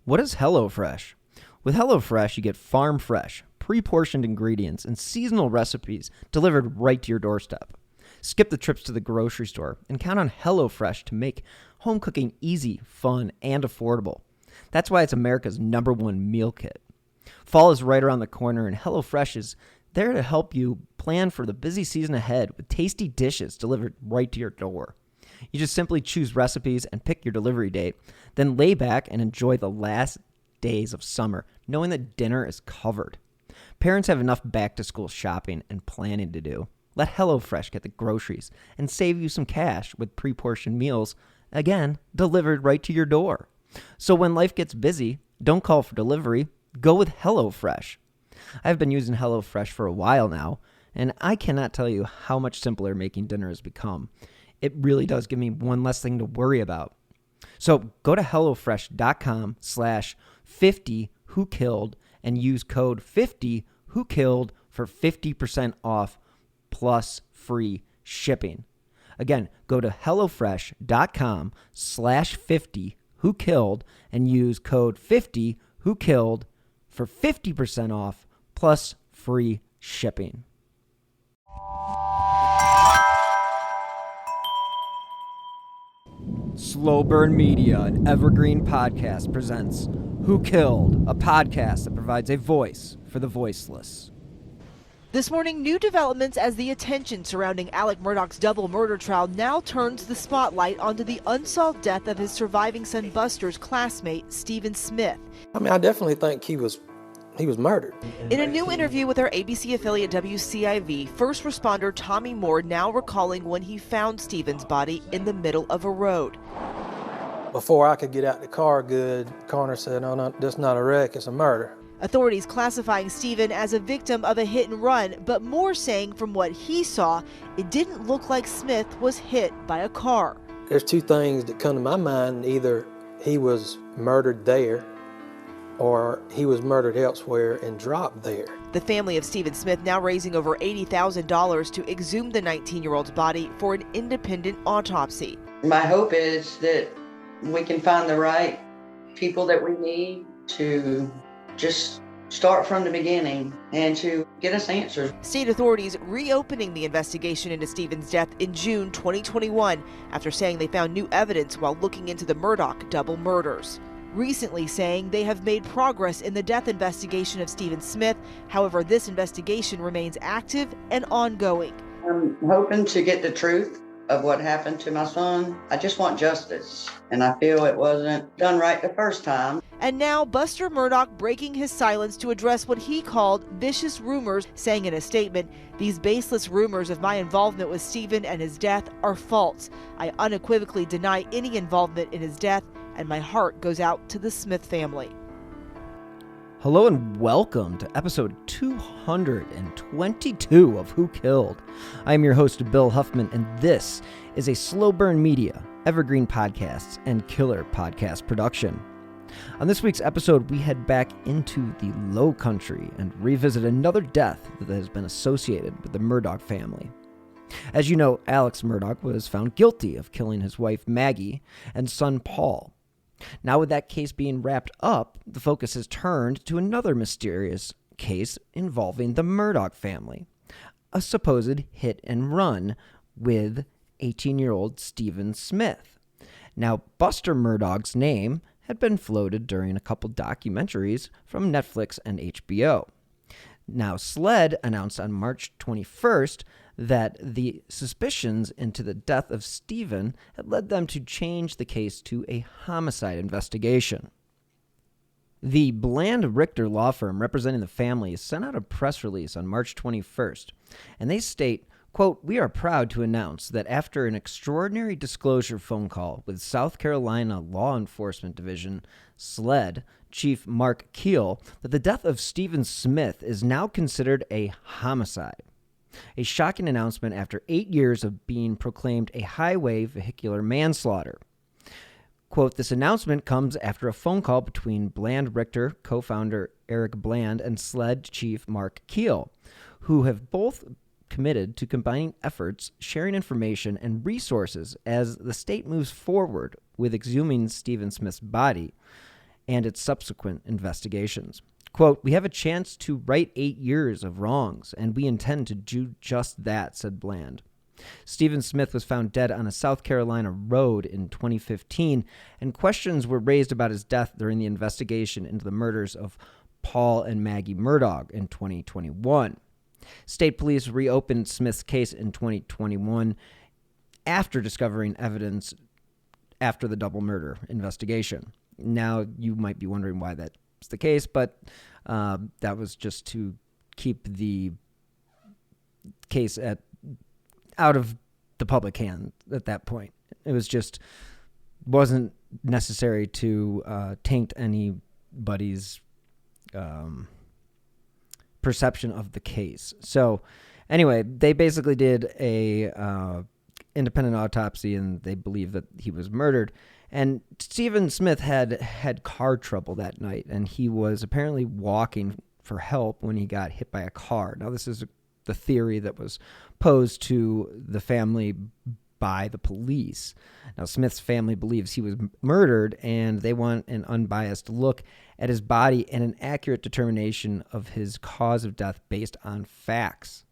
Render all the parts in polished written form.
What is HelloFresh? With HelloFresh, you get farm fresh, pre-portioned ingredients and seasonal recipes delivered right to your doorstep. Skip the trips to the grocery store and count on HelloFresh to make home cooking easy, fun, and affordable. That's why it's America's #1 meal kit. Fall is right around the corner, and HelloFresh is there to help you plan for the busy season ahead with tasty dishes delivered right to your door. You just simply choose recipes and pick your delivery date, then lay back and enjoy the last days of summer, knowing that dinner is covered. Parents have enough back-to-school shopping and planning to do. Let HelloFresh get the groceries and save you some cash with pre-portioned meals, again, delivered right to your door. So when life gets busy, don't call for delivery, go with HelloFresh. I've been using HelloFresh for a while now, and I cannot tell you how much simpler making dinner has become. It really does give me one less thing to worry about. So go to HelloFresh.com/50whokilled and use code 50whokilled for 50% off plus free shipping. Again, go to HelloFresh.com/50whokilled and use code 50whokilled for 50% off plus free shipping. Slow Burn Media and Evergreen Podcast presents Who Killed, a podcast that provides a voice for the voiceless. This morning, new developments as the attention surrounding Alec Murdaugh's double murder trial now turns the spotlight onto the unsolved death of his surviving son Buster's classmate, Stephen Smith. I definitely think he was murdered. In a new interview with our ABC affiliate WCIV, first responder Tommy Moore now recalling when he found Stephen's body in the middle of a road. Before I could get out the car good, coroner said, no, that's not a wreck, it's a murder. Authorities classifying Stephen as a victim of a hit and run, but Moore saying from what he saw, it didn't look like Smith was hit by a car. There's two things that come to my mind. Either he was murdered there or he was murdered elsewhere and dropped there. The family of Stephen Smith now raising over $80,000 to exhume the 19-year-old's body for an independent autopsy. My hope is that we can find the right people that we need to just start from the beginning and to get us answers. State authorities reopening the investigation into Stephen's death in June 2021 after saying they found new evidence while looking into the Murdaugh double murders. Recently saying they have made progress in the death investigation of Stephen Smith. However, this investigation remains active and ongoing. I'm hoping to get the truth of what happened to my son. I just want justice, and I feel it wasn't done right the first time. And now Buster Murdaugh breaking his silence to address what he called vicious rumors, saying in a statement, "These baseless rumors of my involvement with Stephen and his death are false. I unequivocally deny any involvement in his death, and my heart goes out to the Smith family." Hello and welcome to episode 222 of Who Killed. I am your host, Bill Huffman, and this is a Slow Burn Media, Evergreen Podcasts, and Killer Podcast production. On this week's episode, we head back into the Low Country and revisit another death that has been associated with the Murdaugh family. As you know, Alex Murdaugh was found guilty of killing his wife Maggie and son Paul. Now with that case being wrapped up, the focus has turned to another mysterious case involving the Murdaugh family, a supposed hit and run with 18-year-old Stephen Smith. Now, Buster Murdaugh's name had been floated during a couple documentaries from Netflix and HBO. Now, SLED announced on March 21st that the suspicions into the death of Stephen had led them to change the case to a homicide investigation. The Bland Richter law firm representing the family sent out a press release on March 21st, and they state, quote, "We are proud to announce that after an extraordinary disclosure phone call with South Carolina Law Enforcement Division, SLED, Chief Mark Keel, that the death of Stephen Smith is now considered a homicide. A shocking announcement after 8 years of being proclaimed a highway vehicular manslaughter." Quote, "This announcement comes after a phone call between Bland Richter, co-founder Eric Bland, and SLED Chief Mark Keel, who have both committed to combining efforts, sharing information, and resources as the state moves forward with exhuming Stephen Smith's body. and its subsequent investigations. Quote, "We have a chance to right 8 years of wrongs, and we intend to do just that," said Bland. Stephen Smith was found dead on a South Carolina road in 2015, and questions were raised about his death during the investigation into the murders of Paul and Maggie Murdaugh in 2021. State police reopened Smith's case in 2021 after discovering evidence after the double murder investigation. Now, you might be wondering why that's the case, but that was just to keep the case out of the public hand at that point. It wasn't necessary to taint anybody's perception of the case. So anyway, they basically did a independent autopsy, and they believe that he was murdered. And Stephen Smith had car trouble that night, and he was apparently walking for help when he got hit by a car. Now, this is the theory that was posed to the family by the police. Now, Smith's family believes he was murdered, and they want an unbiased look at his body and an accurate determination of his cause of death based on facts.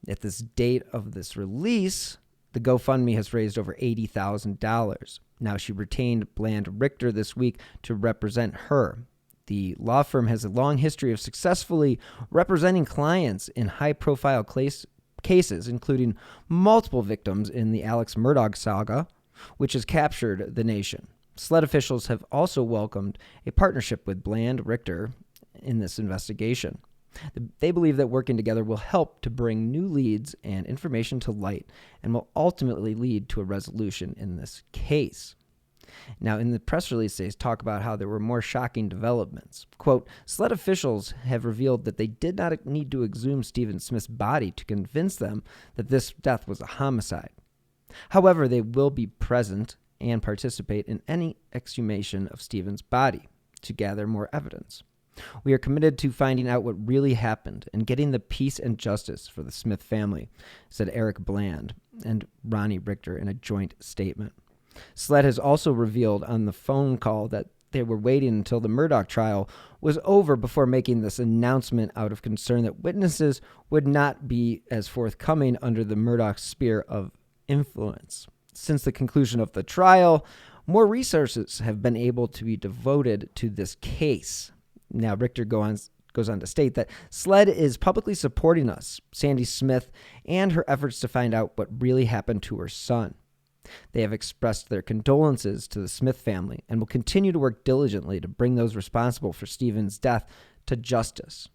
At this date of this release, the GoFundMe has raised over $80,000. Now, she retained Bland Richter this week to represent her. The law firm has a long history of successfully representing clients in high-profile cases, including multiple victims in the Alex Murdaugh saga, which has captured the nation. SLED officials have also welcomed a partnership with Bland Richter in this investigation. They believe that working together will help to bring new leads and information to light and will ultimately lead to a resolution in this case. Now, in the press release, they talk about how there were more shocking developments. Quote, "SLED officials have revealed that they did not need to exhume Stephen Smith's body to convince them that this death was a homicide. However, they will be present and participate in any exhumation of Stephen's body to gather more evidence. We are committed to finding out what really happened and getting the peace and justice for the Smith family," said Eric Bland and Ronnie Richter in a joint statement. SLED has also revealed on the phone call that they were waiting until the Murdaugh trial was over before making this announcement out of concern that witnesses would not be as forthcoming under the Murdaugh sphere of influence. Since the conclusion of the trial, more resources have been able to be devoted to this case. Now, Richter goes on to state that SLED is publicly supporting us, Sandy Smith, and her efforts to find out what really happened to her son. They have expressed their condolences to the Smith family and will continue to work diligently to bring those responsible for Stephen's death to justice.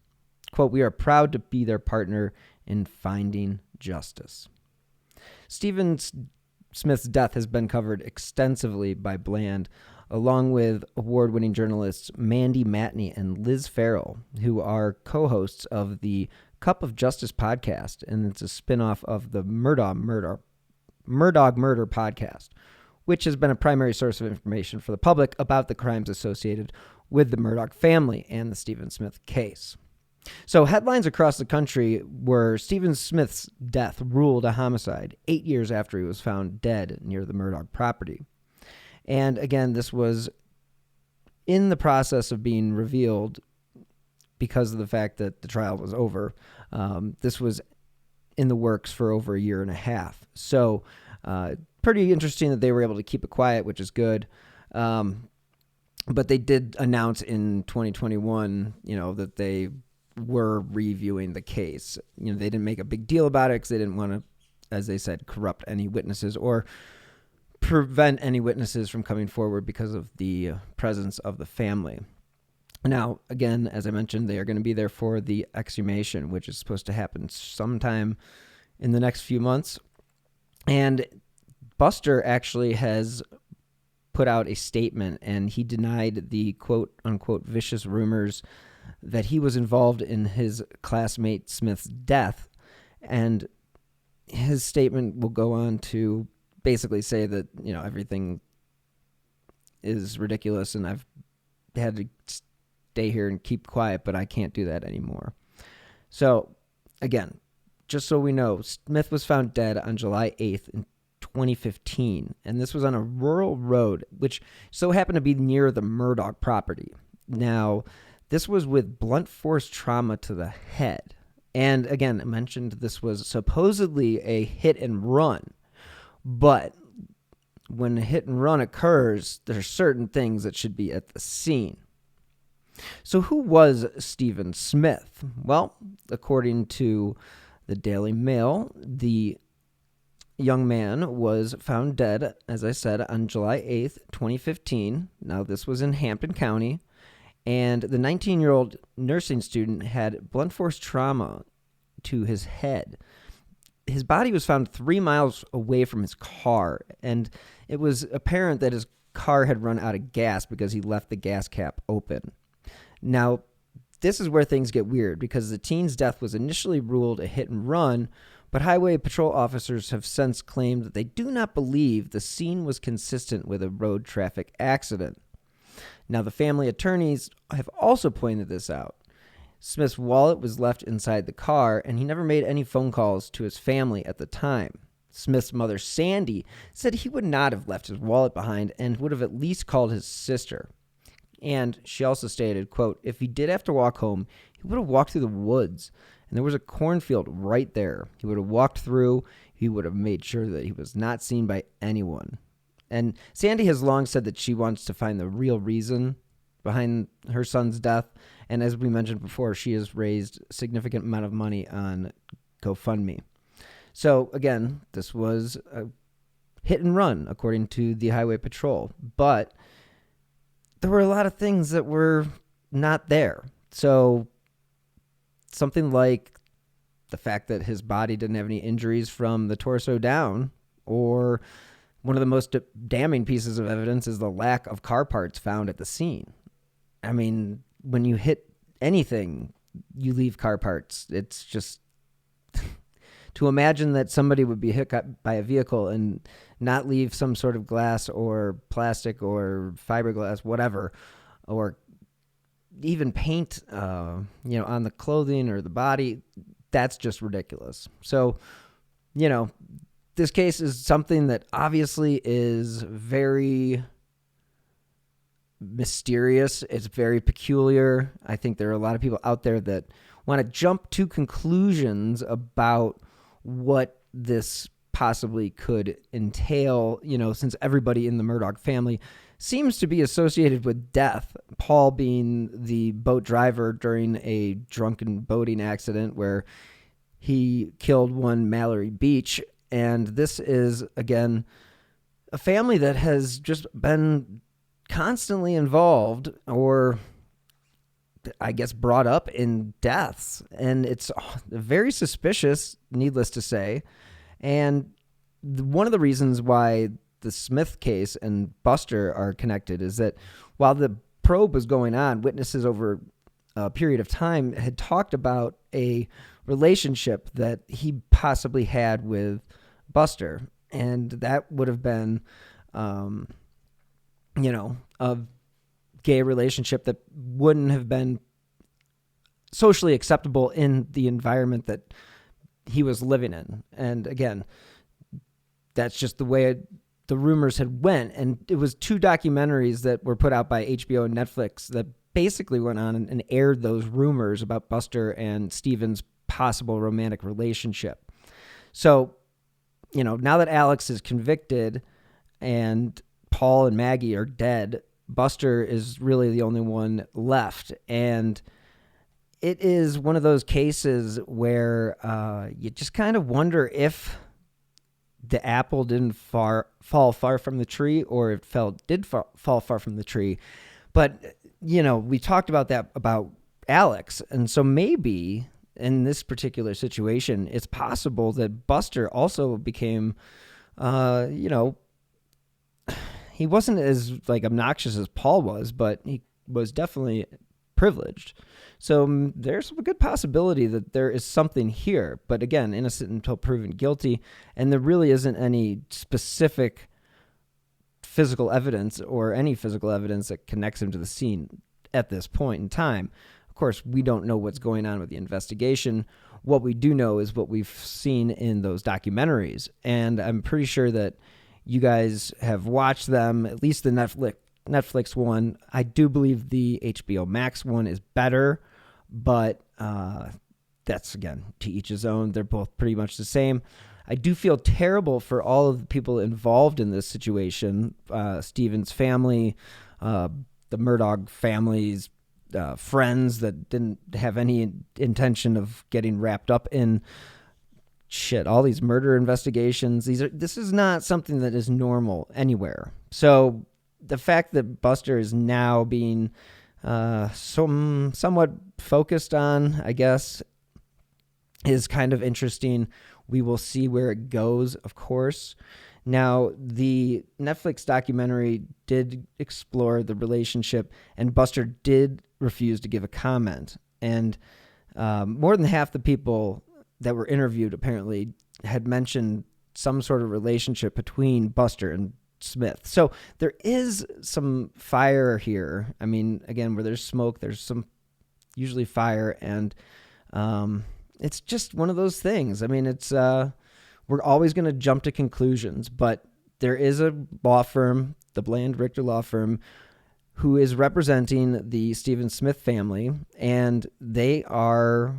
Quote, "We are proud to be their partner in finding justice." Stephen Smith's death has been covered extensively by Bland, along with award-winning journalists Mandy Matney and Liz Farrell, who are co-hosts of the Cup of Justice podcast, and it's a spin-off of the Murdaugh Murder podcast, which has been a primary source of information for the public about the crimes associated with the Murdaugh family and the Stephen Smith case. So headlines across the country were Stephen Smith's death ruled a homicide 8 years after he was found dead near the Murdaugh property. And again, this was in the process of being revealed because of the fact that the trial was over. This was in the works for over a year and a half. So pretty interesting that they were able to keep it quiet, which is good. But they did announce in 2021, that they were reviewing the case. They didn't make a big deal about it because they didn't want to, as they said, corrupt any witnesses or prevent any witnesses from coming forward because of the presence of the family. Now, again, as I mentioned, they are going to be there for the exhumation, which is supposed to happen sometime in the next few months. And Buster actually has put out a statement, and he denied the quote-unquote vicious rumors that he was involved in his classmate Smith's death. And his statement will go on to basically say that, everything is ridiculous and I've had to stay here and keep quiet, but I can't do that anymore. So, again, just so we know, Smith was found dead on July 8th in 2015, and this was on a rural road, which so happened to be near the Murdaugh property. Now, this was with blunt force trauma to the head. And again, I mentioned this was supposedly a hit and run, but when a hit and run occurs, there are certain things that should be at the scene. So who was Stephen Smith? Well, according to the Daily Mail, the young man was found dead, as I said, on July 8th, 2015. Now, this was in Hampton County, and the 19-year-old nursing student had blunt force trauma to his head. His body was found 3 miles away from his car, and it was apparent that his car had run out of gas because he left the gas cap open. Now, this is where things get weird, because the teen's death was initially ruled a hit and run, but highway patrol officers have since claimed that they do not believe the scene was consistent with a road traffic accident. Now, the family attorneys have also pointed this out. Smith's wallet was left inside the car, and he never made any phone calls to his family at the time. Smith's mother, Sandy, said he would not have left his wallet behind and would have at least called his sister. And she also stated, quote, if he did have to walk home, he would have walked through the woods, and there was a cornfield right there. He would have walked through. He would have made sure that he was not seen by anyone. And Sandy has long said that she wants to find the real reason behind her son's death. And as we mentioned before, she has raised a significant amount of money on GoFundMe. So again, this was a hit and run, according to the Highway Patrol. But there were a lot of things that were not there. So something like the fact that his body didn't have any injuries from the torso down, or one of the most damning pieces of evidence is the lack of car parts found at the scene. I mean, when you hit anything, you leave car parts. It's just to imagine that somebody would be hit by a vehicle and not leave some sort of glass or plastic or fiberglass, whatever, or even paint, on the clothing or the body. That's just ridiculous. So, this case is something that obviously is very mysterious. It's very peculiar. I think there are a lot of people out there that want to jump to conclusions about what this possibly could entail, since everybody in the Murdaugh family seems to be associated with death. Paul being the boat driver during a drunken boating accident where he killed one Mallory Beach. And this is, again, a family that has just been constantly involved, or I guess brought up in deaths. And it's very suspicious, needless to say. And one of the reasons why the Smith case and Buster are connected is that while the probe was going on, witnesses over a period of time had talked about a relationship that he possibly had with Buster. And that would have been, a gay relationship that wouldn't have been socially acceptable in the environment that he was living in. And again, that's just the way the rumors had went. And it was 2 documentaries that were put out by HBO and Netflix that basically went on and aired those rumors about Buster and Steven's possible romantic relationship. So, now that Alex is convicted and Paul and Maggie are dead, Buster is really the only one left. And it is one of those cases where you just kind of wonder if the apple didn't fall far from the tree, or it did fall far from the tree. But, we talked about that about Alex. And so maybe in this particular situation, it's possible that Buster also became, he wasn't as obnoxious as Paul was, but he was definitely privileged. So there's a good possibility that there is something here. But again, innocent until proven guilty. And there really isn't any specific physical evidence or any physical evidence that connects him to the scene at this point in time. Of course, we don't know what's going on with the investigation. what we do know is what we've seen in those documentaries. And I'm pretty sure that you guys have watched them, at least the Netflix one. I do believe the HBO Max one is better, but that's, again, to each his own. They're both pretty much the same. I do feel terrible for all of the people involved in this situation. Stephen's family, the Murdaugh family's friends that didn't have any intention of getting wrapped up in all these murder investigations. This is not something that is normal anywhere. So the fact that Buster is now being somewhat focused on, I guess, is kind of interesting. We will see where it goes, of course. Now, the Netflix documentary did explore the relationship, and Buster did refuse to give a comment. And more than half the people that were interviewed apparently had mentioned some sort of relationship between Buster and Smith. So there is some fire here. I mean, again, where there's smoke, there's some usually fire, and it's just one of those things. I mean, it's we're always going to jump to conclusions, but there is a law firm, the Bland Richter law firm, who is representing the Stephen Smith family, and they are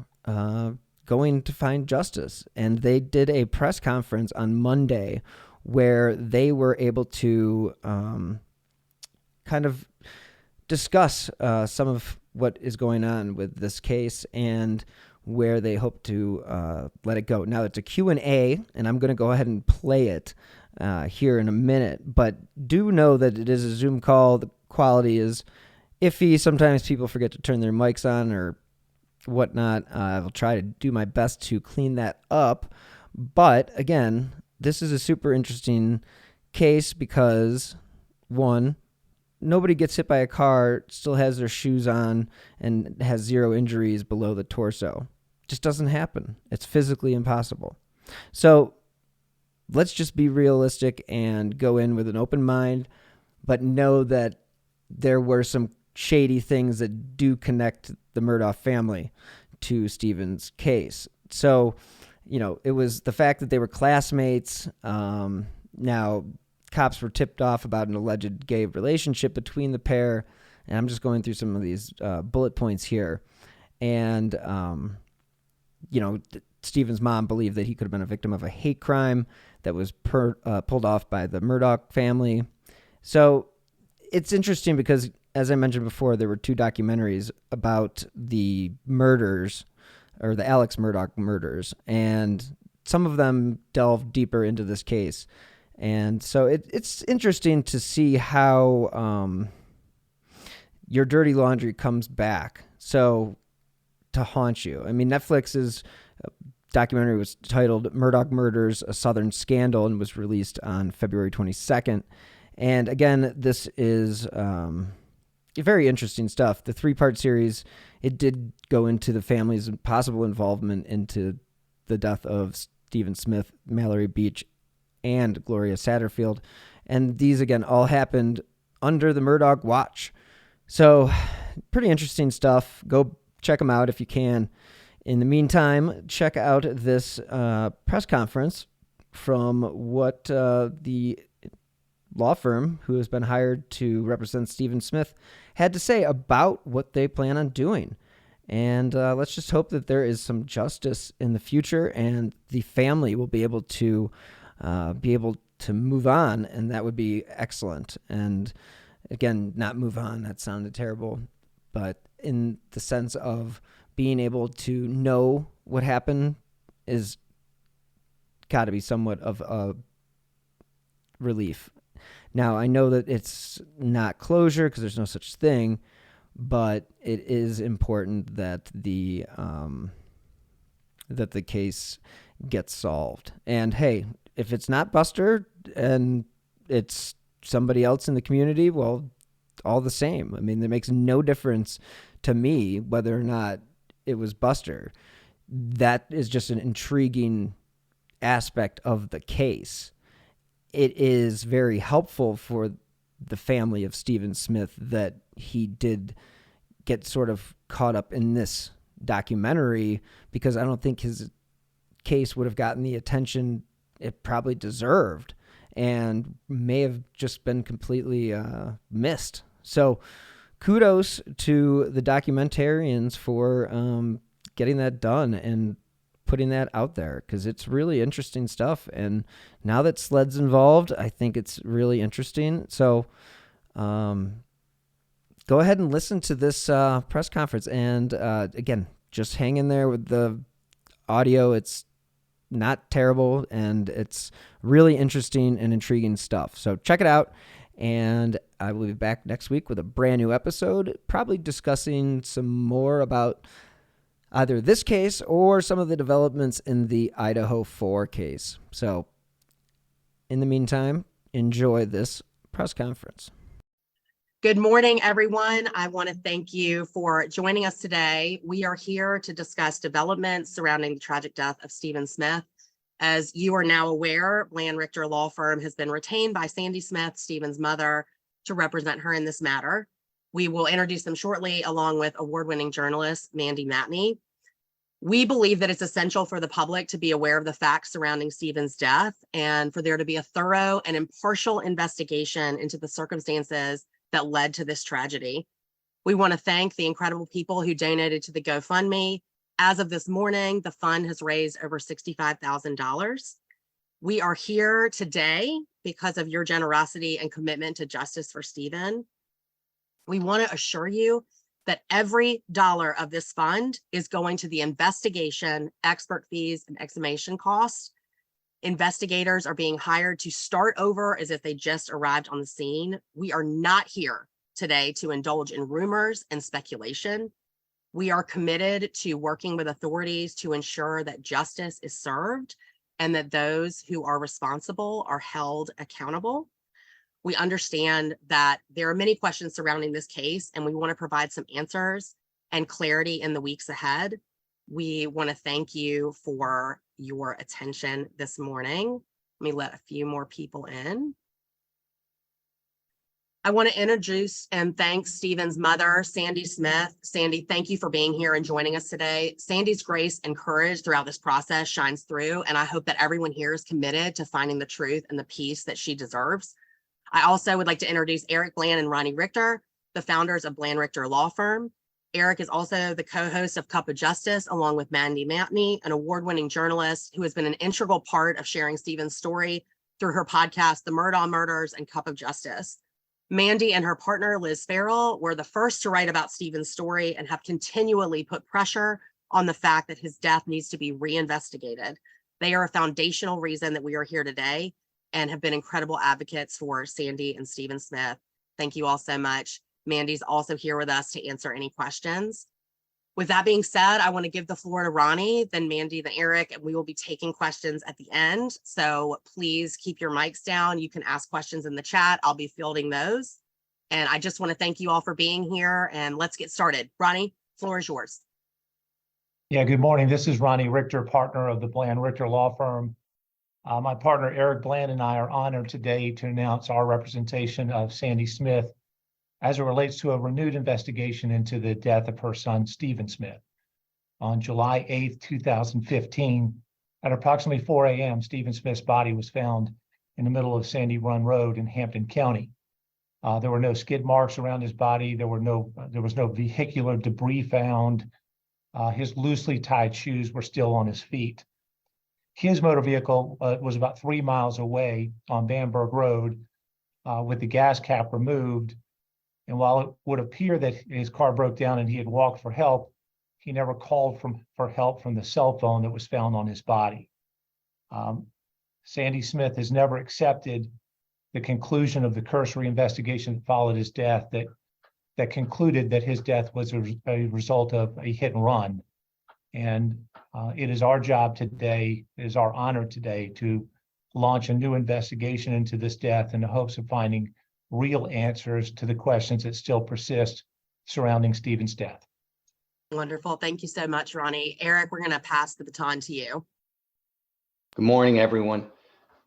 going to find justice. And they did a press conference on Monday where they were able to kind of discuss some of what is going on with this case and where they hope to let it go. Now, it's a Q&A, and I'm going to go ahead and play it here in a minute, but do know that it is a Zoom call. The quality is iffy. Sometimes people forget to turn their mics on or whatnot. I'll try to do my best to clean that up. But again, this is a super interesting case because, one, nobody gets hit by a car, still has their shoes on, and has zero injuries below the torso. Just doesn't happen. It's physically impossible. So let's just be realistic and go in with an open mind, but know that there were some shady things that do connect the Murdaugh family to Stephen's case. So, it was the fact that they were classmates. Now, cops were tipped off about an alleged gay relationship between the pair, and I'm just going through some of these bullet points here. And, Stephen's mom believed that he could have been a victim of a hate crime that was pulled off by the Murdaugh family. So it's interesting because, as I mentioned before, there were two documentaries about the murders, or the Alex Murdaugh murders, and some of them delve deeper into this case. And so it's interesting to see how your dirty laundry comes back to haunt you. I mean, Netflix's documentary was titled Murdaugh Murders, A Southern Scandal, and was released on February 22nd. And again, this is very interesting stuff. The 3-part series, it did go into the family's possible involvement into the death of Stephen Smith, Mallory Beach, and Gloria Satterfield. And these, again, all happened under the Murdaugh watch. So pretty interesting stuff. Go check them out if you can. In the meantime, check out this press conference from what the law firm who has been hired to represent Stephen Smith had to say about what they plan on doing. And let's just hope that there is some justice in the future and the family will be able to move on, and that would be excellent. And again, not move on, that sounded terrible, but in the sense of being able to know what happened is got to be somewhat of a relief. Now, I know that it's not closure because there's no such thing, but it is important that the case gets solved. And hey, if it's not Buster and it's somebody else in the community, well, all the same. I mean, it makes no difference to me whether or not it was Buster. That is just an intriguing aspect of the case. It is very helpful for the family of Stephen Smith that he did get sort of caught up in this documentary, because I don't think his case would have gotten the attention it probably deserved and may have just been completely missed. So kudos to the documentarians for getting that done and putting that out there, because it's really interesting stuff. And now that SLED's involved, I think it's really interesting. So go ahead and listen to this press conference. And again, just hang in there with the audio. It's not terrible, and it's really interesting and intriguing stuff. So check it out. And I will be back next week with a brand new episode, probably discussing some more about either this case or some of the developments in the Idaho 4 case. So in the meantime, enjoy this press conference. Good morning, everyone. I want to thank you for joining us today. We are here to discuss developments surrounding the tragic death of Stephen Smith. As you are now aware, Bland Richter Law Firm has been retained by Sandy Smith, Stephen's mother, to represent her in this matter. We will introduce them shortly, along with award-winning journalist Mandy Matney. We believe that it's essential for the public to be aware of the facts surrounding Stephen's death and for there to be a thorough and impartial investigation into the circumstances that led to this tragedy. We want to thank the incredible people who donated to the GoFundMe. As of this morning, the fund has raised over $65,000. We are here today because of your generosity and commitment to justice for Stephen. We want to assure you that every dollar of this fund is going to the investigation, expert fees, and exhumation costs. Investigators are being hired to start over as if they just arrived on the scene. We are not here today to indulge in rumors and speculation. We are committed to working with authorities to ensure that justice is served and that those who are responsible are held accountable. We understand that there are many questions surrounding this case, and we want to provide some answers and clarity in the weeks ahead. We want to thank you for your attention this morning. Let me let a few more people in. I want to introduce and thank Stephen's mother, Sandy Smith. Sandy, thank you for being here and joining us today. Sandy's grace and courage throughout this process shines through, and I hope that everyone here is committed to finding the truth and the peace that she deserves. I also would like to introduce Eric Bland and Ronnie Richter, the founders of Bland Richter Law Firm. Eric is also the co-host of Cup of Justice, along with Mandy Matney, an award-winning journalist who has been an integral part of sharing Stephen's story through her podcast, The Murdaugh Murders and Cup of Justice. Mandy and her partner, Liz Farrell, were the first to write about Stephen's story and have continually put pressure on the fact that his death needs to be reinvestigated. They are a foundational reason that we are here today and have been incredible advocates for Sandy and Stephen Smith. Thank you all so much. Mandy's also here with us to answer any questions. With that being said, I want to give the floor to Ronnie, then Mandy, then Eric, and we will be taking questions at the end. So please keep your mics down. You can ask questions in the chat. I'll be fielding those. And I just want to thank you all for being here, and let's get started. Ronnie, floor is yours. Yeah, good morning. This is Ronnie Richter, partner of the Bland Richter Law Firm. My partner, Eric Bland, and I are honored today to announce our representation of Sandy Smith as it relates to a renewed investigation into the death of her son, Stephen Smith. On July 8th, 2015, at approximately 4 a.m., Stephen Smith's body was found in the middle of Sandy Run Road in Hampton County. There were no skid marks around his body. There was no vehicular debris found. His loosely tied shoes were still on his feet. His motor vehicle was about 3 miles away on Bamberg Road with the gas cap removed. And while it would appear that his car broke down and he had walked for help, he never called for help from the cell phone that was found on his body. Sandy Smith has never accepted the conclusion of the cursory investigation that followed his death that concluded that his death was a result of a hit and run. And it is our job today, it is our honor today to launch a new investigation into this death in the hopes of finding real answers to the questions that still persist surrounding Stephen's death. Wonderful. Thank you so much, Ronnie. Eric, we're going to pass the baton to you. Good morning, everyone.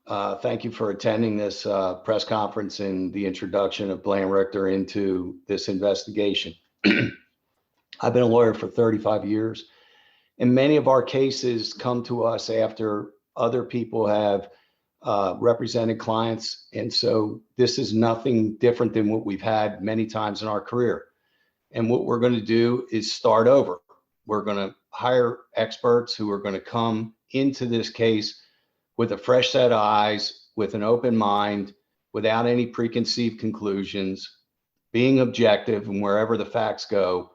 Thank you for attending this press conference and the introduction of Bland Richter into this investigation. I've been a lawyer for 35 years, and many of our cases come to us after other people have represented clients. And so this is nothing different than what we've had many times in our career. And what we're going to do is start over. We're going to hire experts who are going to come into this case with a fresh set of eyes, with an open mind, without any preconceived conclusions, being objective, and wherever the facts go,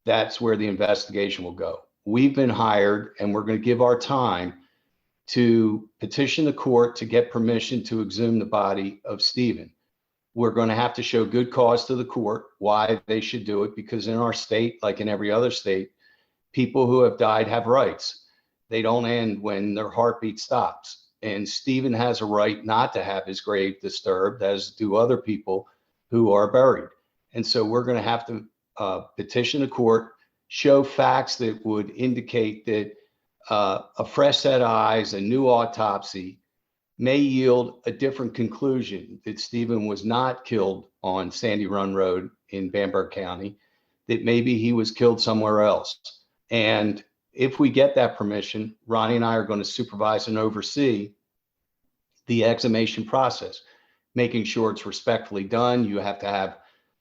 that's where the investigation will go. We've been hired, and we're going to give our time to petition the court to get permission to exhume the body of Stephen. We're going to have to show good cause to the court why they should do it, because in our state, like in every other state, people who have died have rights. They don't end when their heartbeat stops. And Stephen has a right not to have his grave disturbed, as do other people who are buried. And so we're going to have to petition the court, show facts that would indicate that a fresh set of eyes, a new autopsy may yield a different conclusion, that Stephen was not killed on Sandy Run Road in Bamberg County, that maybe he was killed somewhere else. And if we get that permission, Ronnie and I are going to supervise and oversee the exhumation process, making sure it's respectfully done. You have to have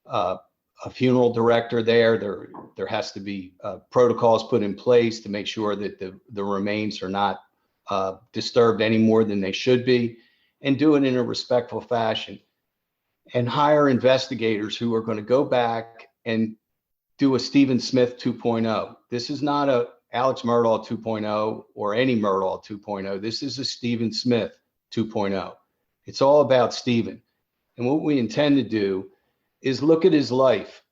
a funeral director there. There has to be protocols put in place to make sure that the remains are not disturbed any more than they should be, and do it in a respectful fashion. And hire investigators who are going to go back and do a Stephen Smith 2.0. This is not a Alex Murdaugh 2.0 or any Murdaugh 2.0. This is a Stephen Smith 2.0. It's all about Stephen. And what we intend to do is look at his life.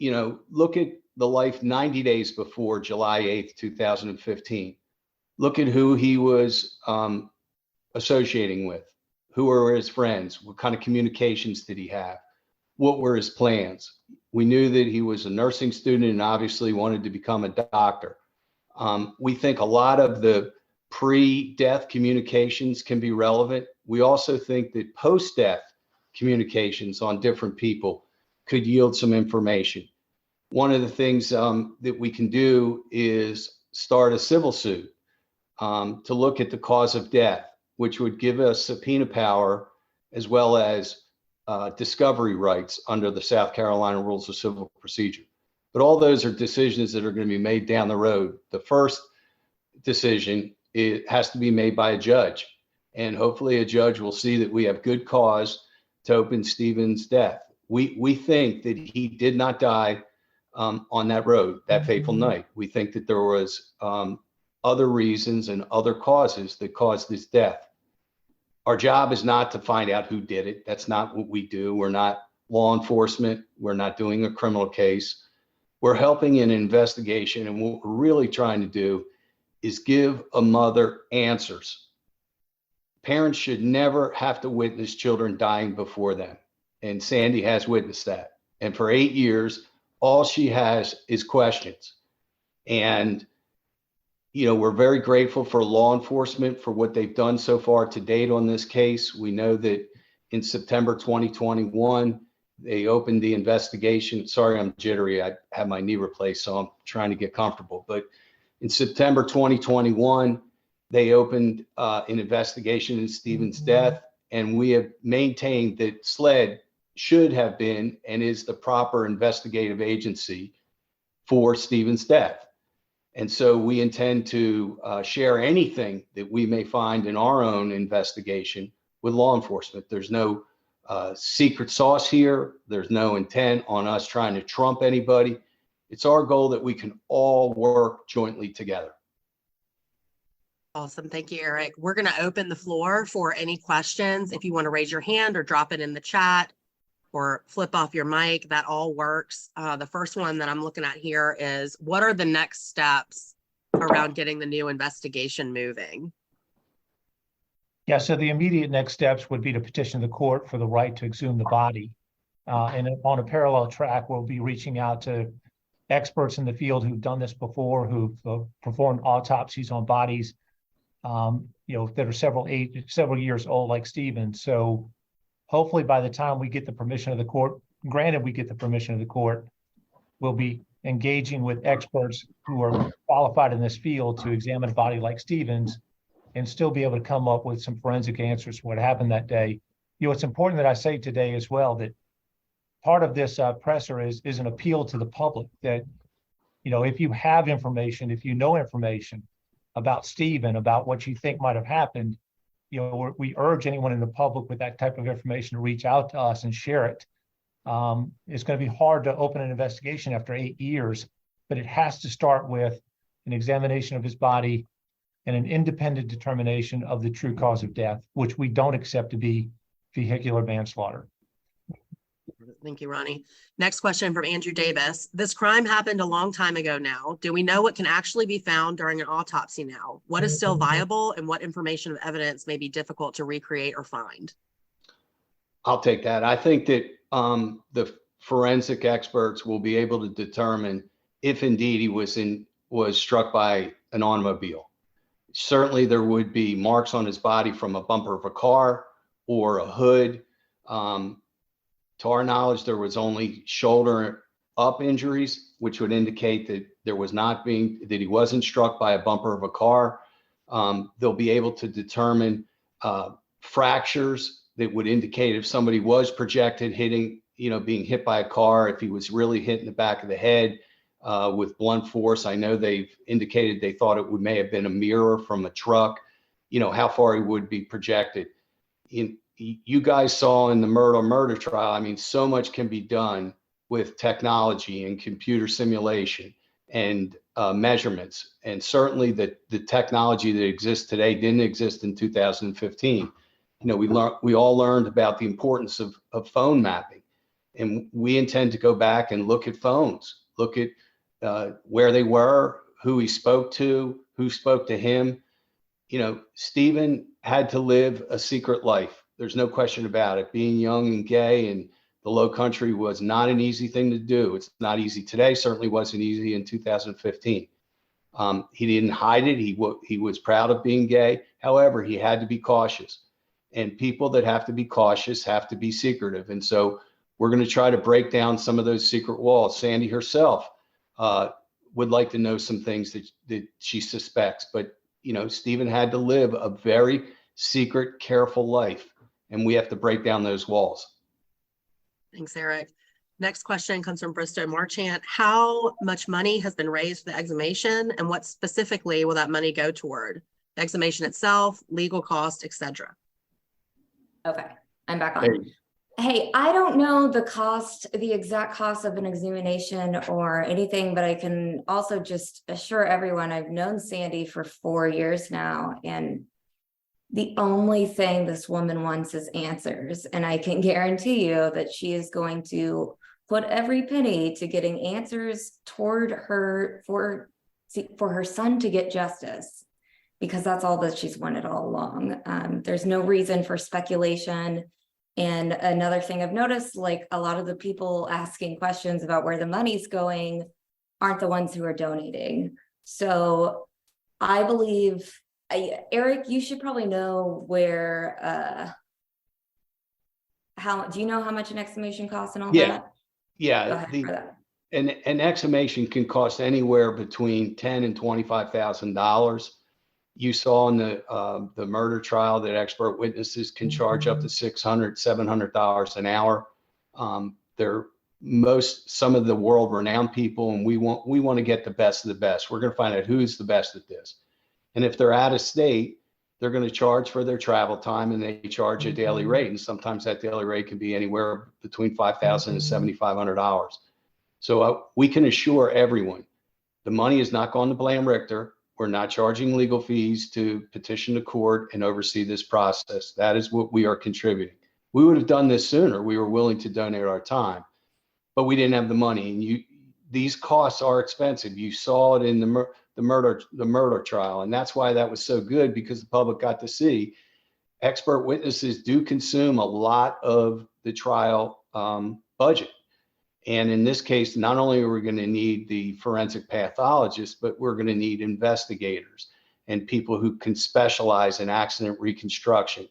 Look at the life 90 days before July 8th, 2015. Look at who he was associating with. Who were his friends? What kind of communications did he have? What were his plans? We knew that he was a nursing student and obviously wanted to become a doctor. We think a lot of the pre-death communications can be relevant. We also think that post-death communications on different people could yield some information. One of the things that we can do is start a civil suit to look at the cause of death, which would give us subpoena power as well as discovery rights under the South Carolina Rules of Civil Procedure. But all those are decisions that are going to be made down the road. The first decision, it has to be made by a judge. And hopefully a judge will see that we have good cause to open Stephen's death. We think that he did not die on that road that fateful night. We think that there was other reasons and other causes that caused his death. Our job is not to find out who did it. That's not what we do. We're not law enforcement. We're not doing a criminal case. We're helping in an investigation. And what we're really trying to do is give a mother answers. Parents should never have to witness children dying before them. And Sandy has witnessed that. And for 8 years, all she has is questions. And we're very grateful for law enforcement for what they've done so far to date on this case. We know that in September 2021, they opened the investigation. Sorry, I'm jittery. I had my knee replaced, so I'm trying to get comfortable. But in September 2021, they opened an investigation into Stephen's death. And we have maintained that SLED should have been and is the proper investigative agency for Stephen's death. And so we intend to share anything that we may find in our own investigation with law enforcement. There's no secret sauce here. There's no intent on us trying to trump anybody. It's our goal that we can all work jointly together. Awesome. Thank you, Eric. We're going to open the floor for any questions. If you want to raise your hand or drop it in the chat or flip off your mic, that all works. The first one that I'm looking at here is, what are the next steps around getting the new investigation moving? Yeah, so the immediate next steps would be to petition the court for the right to exhume the body. And on a parallel track, we'll be reaching out to experts in the field who've done this before, who've performed autopsies on bodies, that are several years old, like Stephen. So hopefully by the time we get the permission of the court, granted we get the permission of the court, we'll be engaging with experts who are qualified in this field to examine a body like Stephen's and still be able to come up with some forensic answers for what happened that day. It's important that I say today as well that part of this presser is an appeal to the public that, if you have information, if you know information about Stephen, about what you think might have happened, we urge anyone in the public with that type of information to reach out to us and share it. It's going to be hard to open an investigation after 8 years, but it has to start with an examination of his body and an independent determination of the true cause of death, which we don't accept to be vehicular manslaughter. Thank you, Ronnie. Next question from Andrew Davis. This crime happened a long time ago now. Do we know what can actually be found during an autopsy now? What is still viable and what information of evidence may be difficult to recreate or find? I'll take that. I think that the forensic experts will be able to determine if indeed he was struck by an automobile. Certainly there would be marks on his body from a bumper of a car or a hood. To our knowledge, there was only shoulder up injuries, which would indicate that he wasn't struck by a bumper of a car. They'll be able to determine fractures that would indicate if somebody was projected being hit by a car, if he was really hit in the back of the head with blunt force. I know they've indicated they thought it may have been a mirror from a truck, how far he would be projected. You guys saw in the Murdaugh murder trial, I mean, so much can be done with technology and computer simulation and measurements. And certainly the technology that exists today didn't exist in 2015. We all learned about the importance of phone mapping, and we intend to go back and look at phones, look at where they were, who he spoke to, who spoke to him. Stephen had to live a secret life. There's no question about it. Being young and gay in the Low Country was not an easy thing to do. It's not easy today. Certainly wasn't easy in 2015. He didn't hide it. He was proud of being gay. However, he had to be cautious. And people that have to be cautious have to be secretive. And so we're going to try to break down some of those secret walls. Sandy herself would like to know some things that she suspects. But, Stephen had to live a very secret, careful life. And we have to break down those walls. Thanks, Eric. Next question comes from Bristow Marchant. How much money has been raised for the exhumation, and what specifically will that money go toward? The exhumation itself, legal cost, etc. Okay, I'm back on. Hey, I don't know the exact cost of an exhumation or anything, but I can also just assure everyone I've known Sandy for 4 years now, and the only thing this woman wants is answers. And I can guarantee you that she is going to put every penny to getting answers toward her for her son to get justice, because that's all that she's wanted all along. There's no reason for speculation. And another thing I've noticed, like a lot of the people asking questions about where the money's going aren't the ones who are donating. So I believe, Eric, you should probably know where, do you know how much an exhumation costs and all that? Yeah. An exhumation can cost anywhere between $10,000 and $25,000. You saw in the murder trial that expert witnesses can charge up to $600, $700 an hour. They're some of the world-renowned people, and we want to get the best of the best. We're going to find out who's the best at this. And if they're out of state, they're going to charge for their travel time, and they charge a daily rate. And sometimes that daily rate can be anywhere between $5,000 and $7,500. So we can assure everyone the money is not going to Bland Richter. We're not charging legal fees to petition the court and oversee this process. That is what we are contributing. We would have done this sooner. We were willing to donate our time, but we didn't have the money. And these costs are expensive. You saw it in the murder trial. And that's why that was so good, because the public got to see expert witnesses do consume a lot of the trial budget. And in this case, not only are we going to need the forensic pathologist, but we're going to need investigators and people who can specialize in accident reconstruction.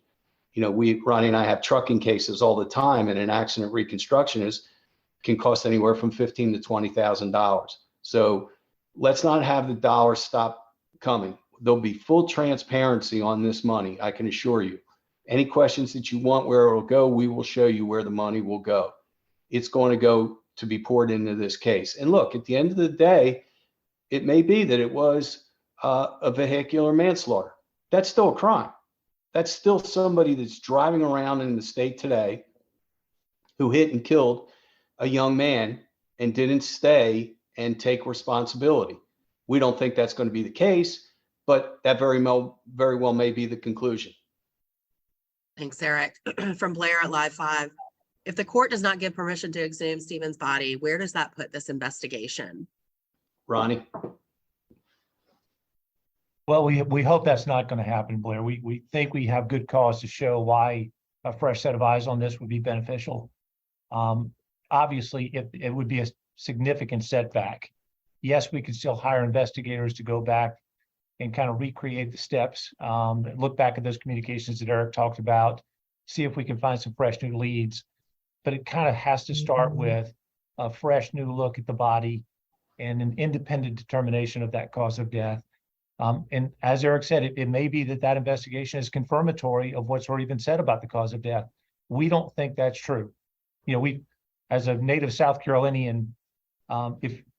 Ronnie and I have trucking cases all the time, and an accident reconstructionist can cost anywhere from $15,000 to $20,000. So let's not have the dollars stop coming. There'll be full transparency on this money, I can assure you. Any questions that you want where it will go, we will show you where the money will go. It's going to go to be poured into this case. And look, at the end of the day, it may be that it was a vehicular manslaughter. That's still a crime. That's still somebody that's driving around in the state today who hit and killed a young man and didn't stay and take responsibility. We don't think that's going to be the case, but that very well may be the conclusion. Thanks, Eric. From Blair at Live 5. If the court does not give permission to exhume Stephen's body, where does that put this investigation? Ronnie? Well, we hope that's not going to happen, Blair. We think we have good cause to show why a fresh set of eyes on this would be beneficial. Obviously, it would be a significant setback. Yes, we could still hire investigators to go back and kind of recreate the steps, look back at those communications that Eric talked about, see if we can find some fresh new leads. But it kind of has to start with a fresh new look at the body and an independent determination of that cause of death. And as Eric said, it may be that investigation is confirmatory of what's already been said about the cause of death. We don't think that's true. You know, as a native South Carolinian,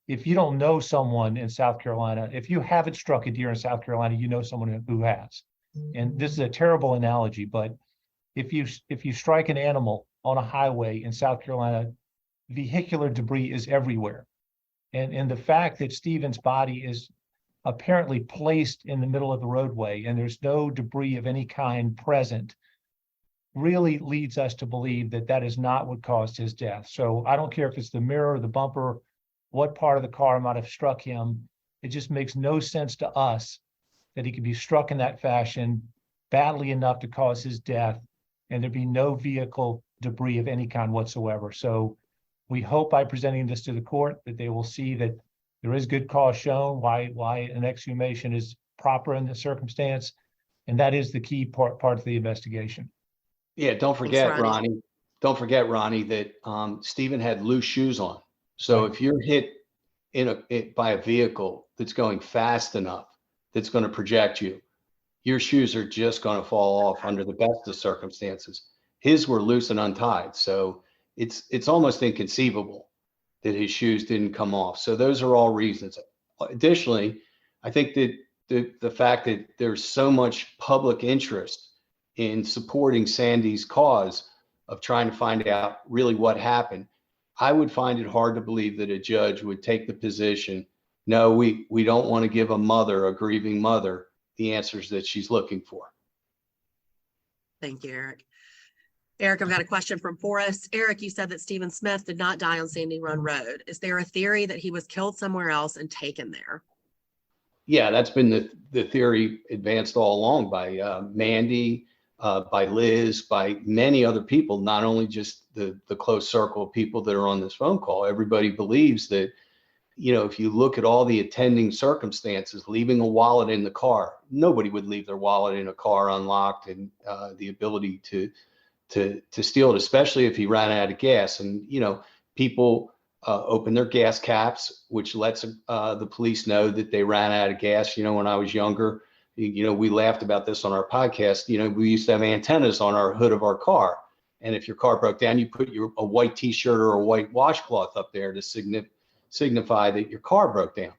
if you don't know someone in South Carolina, if you haven't struck a deer in South Carolina, you know someone who has. And this is a terrible analogy, but if you strike an animal on a highway in South Carolina, vehicular debris is everywhere. And the fact that Stephen's body is apparently placed in the middle of the roadway and there's no debris of any kind present really leads us to believe that that is not what caused his death. So I don't care if it's the mirror, the bumper, what part of the car might have struck him. It just makes no sense to us that he could be struck in that fashion badly enough to cause his death and there be no vehicle debris of any kind whatsoever. So we hope by presenting this to the court that they will see that there is good cause shown why an exhumation is proper in this circumstance. And that is the key part of the investigation. Yeah, don't forget, Thanks, Ronnie. Don't forget, Ronnie, that Stephen had loose shoes on. So if you're hit by a vehicle that's going fast enough, that's going to project you, your shoes are just going to fall off under the best of circumstances. His were loose and untied. So it's almost inconceivable that his shoes didn't come off. So those are all reasons. Additionally, I think that the fact that there's so much public interest in supporting Sandy's cause of trying to find out really what happened, I would find it hard to believe that a judge would take the position, no, we don't want to give a grieving mother, the answers that she's looking for. Thank you, Eric. Eric, I've got a question from Forrest. Eric, you said that Stephen Smith did not die on Sandy Run Road. Is there a theory that he was killed somewhere else and taken there? Yeah, that's been the theory advanced all along by Mandy, by Liz, by many other people, not only just the close circle of people that are on this phone call. Everybody believes that, you know, if you look at all the attending circumstances, leaving a wallet in the car, nobody would leave their wallet in a car unlocked, and the ability to steal it, especially if he ran out of gas. And, you know, people open their gas caps, which lets the police know that they ran out of gas. You know, when I was younger, you know, we laughed about this on our podcast. You know, we used to have antennas on our hood of our car. And if your car broke down, you put a white t-shirt or a white washcloth up there to signify that your car broke down.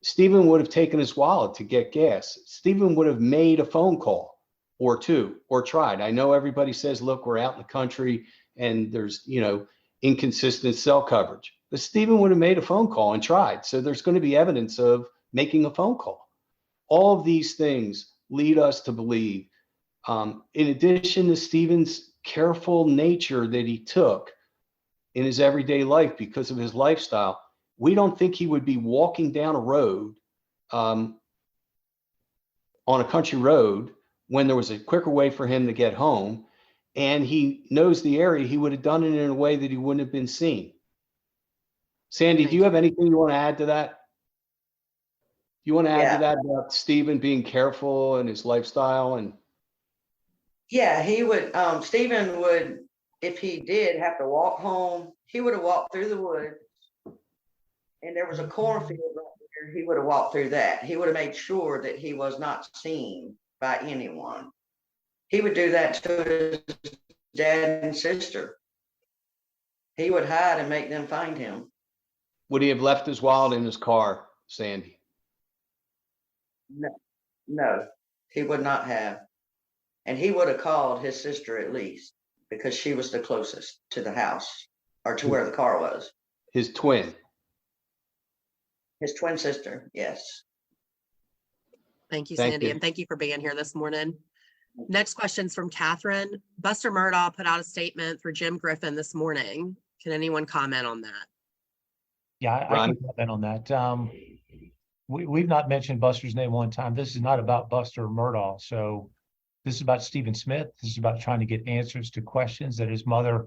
Stephen would have taken his wallet to get gas. Stephen would have made a phone call or two, or tried. I know everybody says, look, we're out in the country and there's, you know, inconsistent cell coverage, but Stephen would have made a phone call and tried. So there's going to be evidence of making a phone call. All of these things lead us to believe, in addition to Stephen's careful nature that he took in his everyday life because of his lifestyle, we don't think he would be walking down a road, on a country road, when there was a quicker way for him to get home, and he knows the area. He would have done it in a way that he wouldn't have been seen. Sandy, do you have anything you want to add to that? You want to add to that about Stephen being careful and his lifestyle? And yeah, he would, Stephen would, if he did have to walk home, he would have walked through the woods and there was a cornfield right there, he would have walked through that. He would have made sure that he was not seen by anyone. He would do that to his dad and sister. He would hide and make them find him. Would he have left his wallet in his car, Sandy? No, he would not have. And he would have called his sister at least, because she was the closest to the house or to where the car was. His twin. His twin sister, yes. Thank you, Thank Sandy, you. and thank you for being here this morning. Next question's from Catherine. Buster Murdaugh put out a statement for Jim Griffin this morning. Can anyone comment on that? Yeah, I Ron? can comment on that. We've not mentioned Buster's name one time. This is not about Buster Murdaugh. So this is about Stephen Smith. This is about trying to get answers to questions that his mother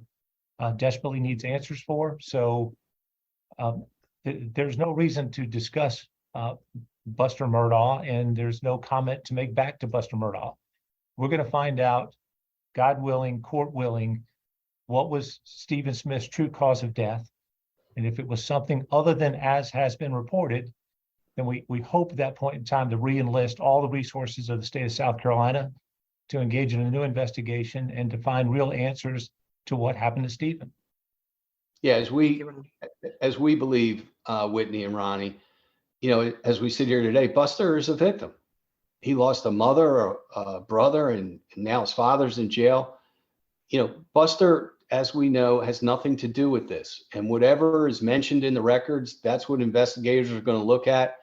desperately needs answers for. So there's no reason to discuss Buster Murdaugh, and there's no comment to make back to Buster Murdaugh. We're going to find out, God willing, court willing, what was Stephen Smith's true cause of death. And if it was something other than as has been reported, then we hope at that point in time to re-enlist all the resources of the state of South Carolina to engage in a new investigation and to find real answers to what happened to Stephen. Yeah, as we believe, Whitney and Ronnie, you know, as we sit here today, Buster is a victim. He lost a mother, a brother, and now his father's in jail. You know, Buster, as we know, has nothing to do with this. And whatever is mentioned in the records, that's what investigators are going to look at.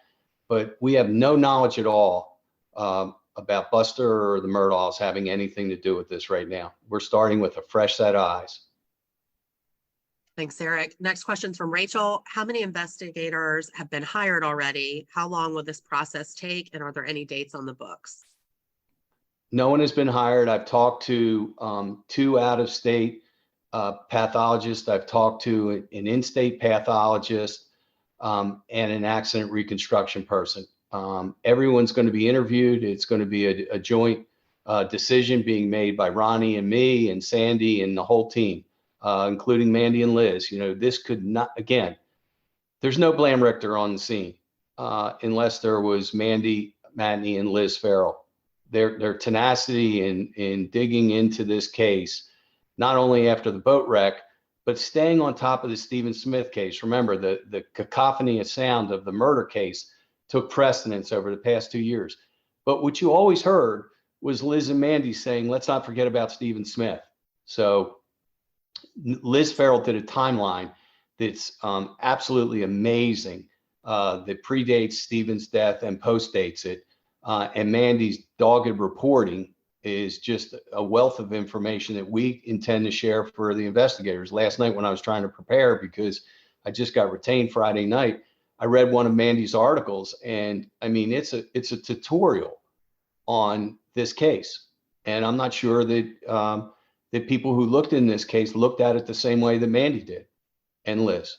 But we have no knowledge at all about Buster or the Murdaughs having anything to do with this right now. We're starting with a fresh set of eyes. Thanks, Eric. Next question's from Rachel. How many investigators have been hired already? How long will this process take? And are there any dates on the books? No one has been hired. I've talked to 2 out-of-state pathologists. I've talked to an in-state pathologist and an accident reconstruction person. Everyone's going to be interviewed. It's going to be a joint decision being made by Ronnie and me and Sandy and the whole team, including Mandy and Liz. You know, this could not, again, there's no Blam Richter on the scene unless there was Mandy Matney and Liz Farrell. Their tenacity in digging into this case, not only after the boat wreck, but staying on top of the Stephen Smith case. Remember, the cacophony of sound of the murder case took precedence over the past 2 years. But what you always heard was Liz and Mandy saying, let's not forget about Stephen Smith. So Liz Farrell did a timeline that's absolutely amazing that predates Stephen's death and postdates it. And Mandy's dogged reporting is just a wealth of information that we intend to share for the investigators. Last night when I was trying to prepare, because I just got retained Friday night, I read one of Mandy's articles, and I mean, it's a tutorial on this case. And I'm not sure that that people who looked in this case looked at it the same way that Mandy did and Liz.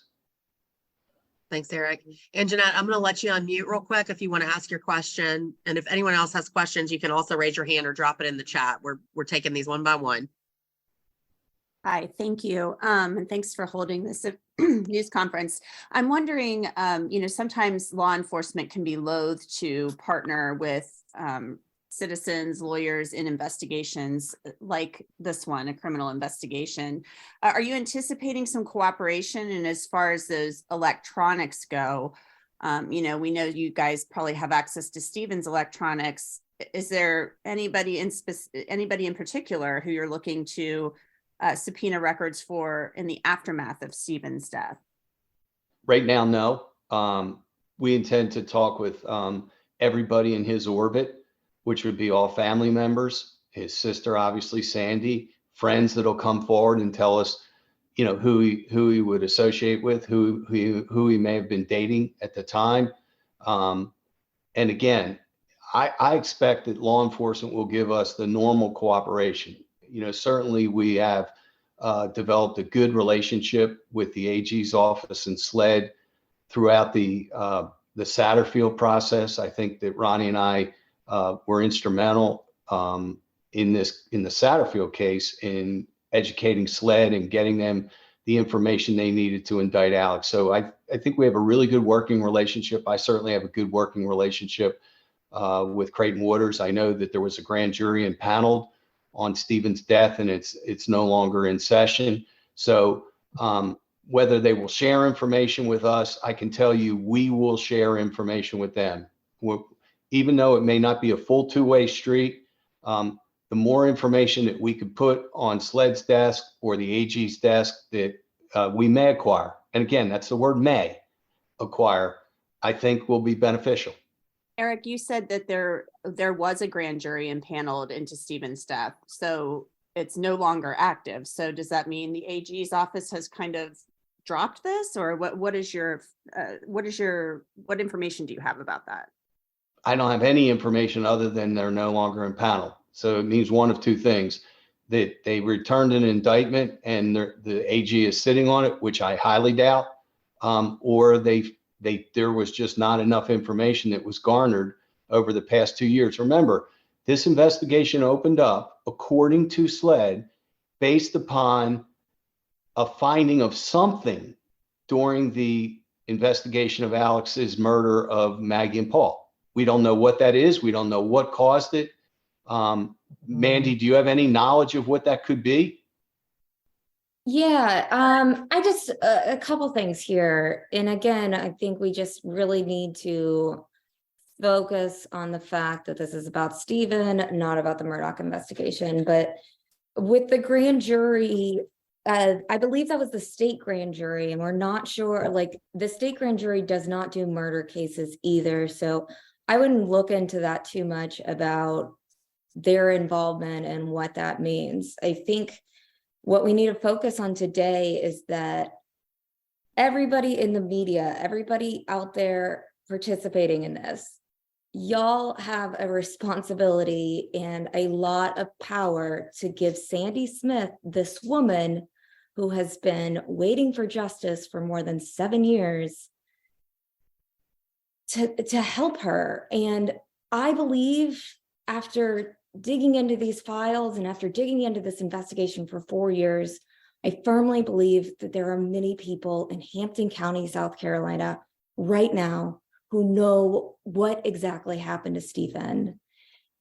Thanks, Eric. And Jeanette, I'm going to let you unmute real quick if you want to ask your question. And if anyone else has questions, you can also raise your hand or drop it in the chat. We're taking these one by one. Hi, thank you. And thanks for holding this news conference. I'm wondering, you know, sometimes law enforcement can be loath to partner with citizens, lawyers in investigations like this one, a criminal investigation. Are you anticipating some cooperation? And as far as those electronics go, you know, we know you guys probably have access to Stephen's electronics. Is there anybody in particular who you're looking to subpoena records for in the aftermath of Stephen's death? Right now, no. We intend to talk with everybody in his orbit, which would be all family members, his sister, obviously, Sandy, friends that'll come forward and tell us, you know, who he would associate with, who he may have been dating at the time. And again, I expect that law enforcement will give us the normal cooperation. You know, certainly we have developed a good relationship with the AG's office and SLED throughout the Satterfield process. I think that Ronnie and I were instrumental in the Satterfield case in educating SLED and getting them the information they needed to indict Alex. So I think we have a really good working relationship. I certainly have a good working relationship with Creighton Waters. I know that there was a grand jury impaneled on Stephen's death, and it's no longer in session. So whether they will share information with us, I can tell you we will share information with them. Even though it may not be a full two-way street, the more information that we could put on SLED's desk or the AG's desk that we may acquire, and again, that's the word may acquire, I think will be beneficial. Eric, you said that there was a grand jury impaneled into Stephen's death, so it's no longer active. So does that mean the AG's office has kind of dropped this, or what information do you have about that? I don't have any information other than they're no longer impaneled. So it means one of two things: that they returned an indictment and the AG is sitting on it, which I highly doubt, or there was just not enough information that was garnered over the past 2 years. Remember, this investigation opened up, according to SLED, based upon a finding of something during the investigation of Alex's murder of Maggie and Paul. We don't know what that is. We don't know what caused it. Mandy, do you have any knowledge of what that could be? Yeah, I just a couple things here. And again, I think we just really need to focus on the fact that this is about Stephen, not about the Murdaugh investigation. But with the grand jury, I believe that was the state grand jury, and we're not sure, like the state grand jury does not do murder cases either. So I wouldn't look into that too much about their involvement and what that means. I think what we need to focus on today is that everybody in the media, everybody out there participating in this, y'all have a responsibility and a lot of power to give Sandy Smith, this woman who has been waiting for justice for more than 7 years, to help her. And I believe after digging into these files and after digging into this investigation for 4 years, I firmly believe that there are many people in Hampton County, South Carolina right now who know what exactly happened to Stephen.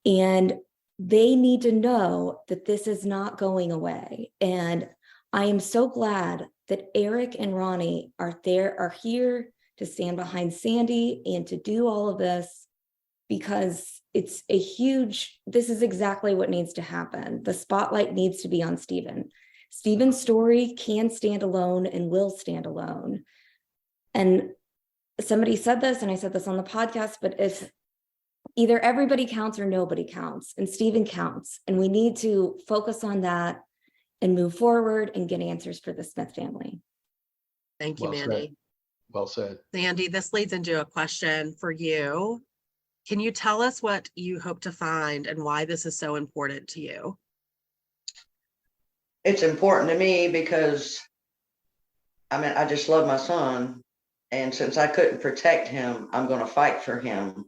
And they need to know that this is not going away. And I am so glad that Eric and Ronnie are here to stand behind Sandy and to do all of this, because this is exactly what needs to happen. The spotlight needs to be on Stephen. Stephen's story can stand alone and will stand alone. And somebody said this, and I said this on the podcast, but if either everybody counts or nobody counts, and Stephen counts, and we need to focus on that and move forward and get answers for the Smith family. Thank you, Mandy. Well said. Sandy, this leads into a question for you. Can you tell us what you hope to find and why this is so important to you? It's important to me because, I just love my son. And since I couldn't protect him, I'm going to fight for him.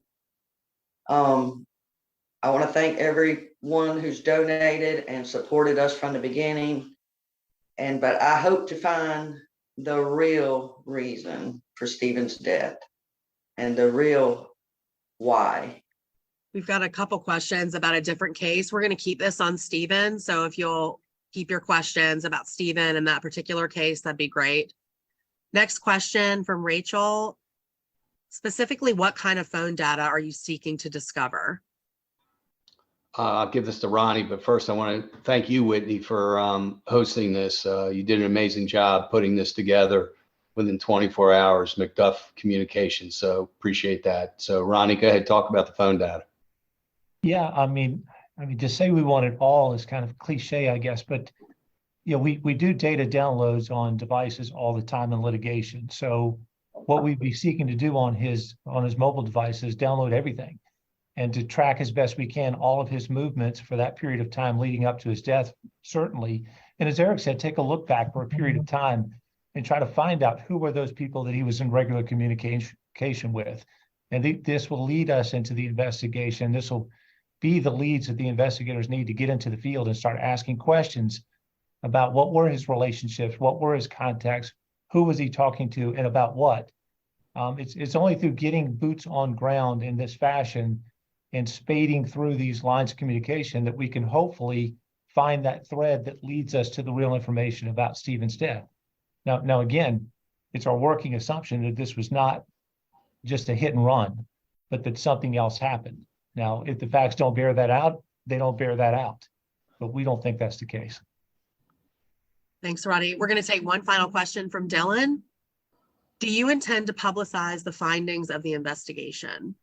I want to thank everyone who's donated and supported us from the beginning. But I hope to find the real reason for Stephen's death and the real why. We've got a couple questions about a different case. We're going to keep this on Stephen. So if you'll keep your questions about Stephen and that particular case, that'd be great. Next question from Rachel. Specifically, what kind of phone data are you seeking to discover? I'll give this to Ronnie, but first I want to thank you, Whitney, for hosting this. You did an amazing job putting this together within 24 hours, Murdaugh Communications. So appreciate that. So Ronnie, go ahead, talk about the phone data. Yeah, I mean, to say we want it all is kind of cliche, I guess, but we do data downloads on devices all the time in litigation. So what we'd be seeking to do on his mobile device is download everything and to track as best we can all of his movements for that period of time leading up to his death, certainly. And as Eric said, take a look back for a period of time and try to find out who were those people that he was in regular communication with. And this will lead us into the investigation. This will be the leads that the investigators need to get into the field and start asking questions about what were his relationships, what were his contacts, who was he talking to and about what. It's only through getting boots on ground in this fashion and spading through these lines of communication that we can hopefully find that thread that leads us to the real information about Stephen's death. Now again, it's our working assumption that this was not just a hit and run, but that something else happened. Now, if the facts don't bear that out, they don't bear that out. But we don't think that's the case. Thanks, Ronnie. We're going to take one final question from Dylan. Do you intend to publicize the findings of the investigation?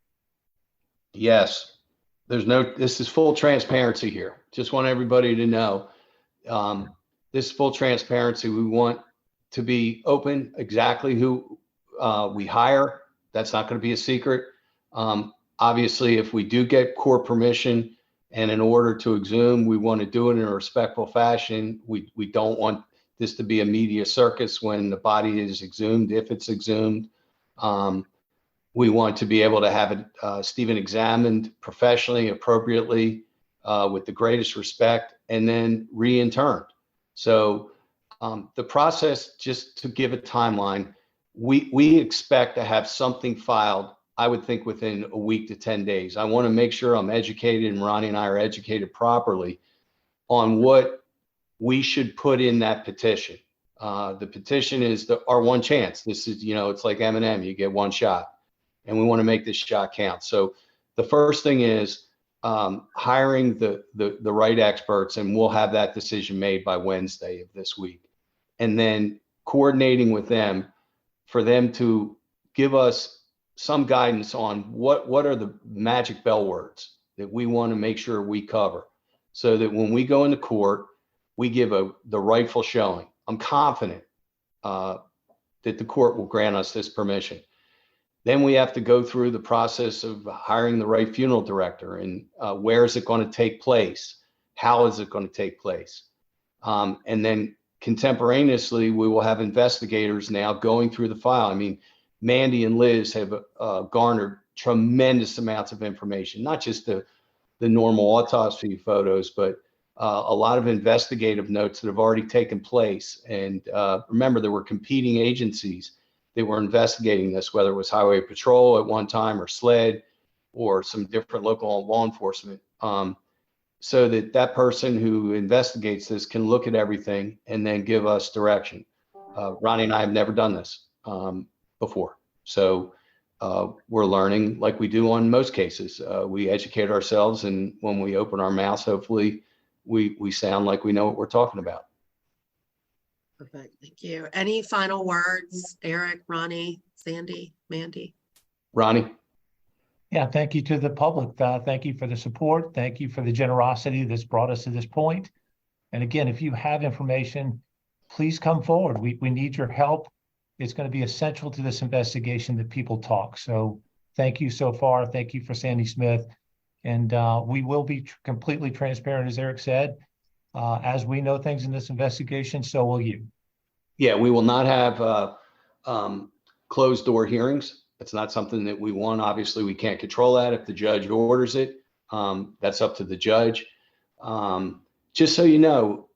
Yes. This is full transparency here. Just want everybody to know. This is full transparency. We want to be open exactly who we hire. That's not going to be a secret. Obviously, if we do get court permission and in order to exhume, we want to do it in a respectful fashion. We don't want this to be a media circus when the body is exhumed, if it's exhumed. We want to be able to have Stephen examined professionally, appropriately, with the greatest respect, and then reinterred. So the process, just to give a timeline, we expect to have something filed, I would think within a week to 10 days. I want to make sure I'm educated and Ronnie and I are educated properly on what we should put in that petition. The petition is our one chance. This is, it's like M&M, you get one shot, and we want to make this shot count. So the first thing is hiring the right experts, and we'll have that decision made by Wednesday of this week. And then coordinating with them for them to give us some guidance on what are the magic bell words that we want to make sure we cover, so that when we go into court, we give the rightful showing. I'm confident that the court will grant us this permission. Then we have to go through the process of hiring the right funeral director, and where is it going to take place? How is it going to take place? And then contemporaneously, we will have investigators now going through the file. I mean, Mandy and Liz have garnered tremendous amounts of information, not just the normal autopsy photos, but a lot of investigative notes that have already taken place. And remember, there were competing agencies that were investigating this, whether it was Highway Patrol at one time or SLED or some different local law enforcement, so that person who investigates this can look at everything and then give us direction. Ronnie and I have never done this before. So we're learning like we do on most cases. We educate ourselves, and when we open our mouths, hopefully we sound like we know what we're talking about. Perfect. Thank you. Any final words, Eric, Ronnie, Sandy, Mandy? Ronnie? Yeah, thank you to the public. Thank you for the support. Thank you for the generosity that's brought us to this point. And again, if you have information, please come forward. We need your help. It's going to be essential to this investigation that people talk. So thank you so far. Thank you for Sandy Smith. And we will be completely transparent, as Eric said. As we know things in this investigation, so will you. Yeah, we will not have closed door hearings. It's not something that we want. Obviously, we can't control that. If the judge orders it, that's up to the judge. Just so you know,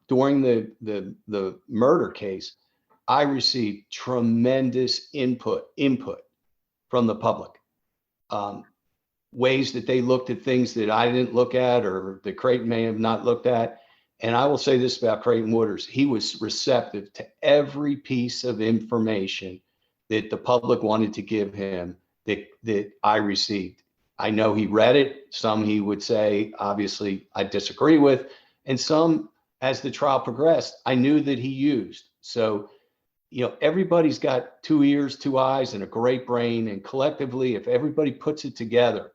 during the murder case, I received tremendous input from the public. Ways that they looked at things that I didn't look at, or that Creighton may have not looked at. And I will say this about Creighton Wooders: he was receptive to every piece of information that the public wanted to give him that I received. I know he read it. Some he would say, obviously, I disagree with. And some, as the trial progressed, I knew that he used. So, everybody's got two ears, two eyes, and a great brain. And collectively, if everybody puts it together,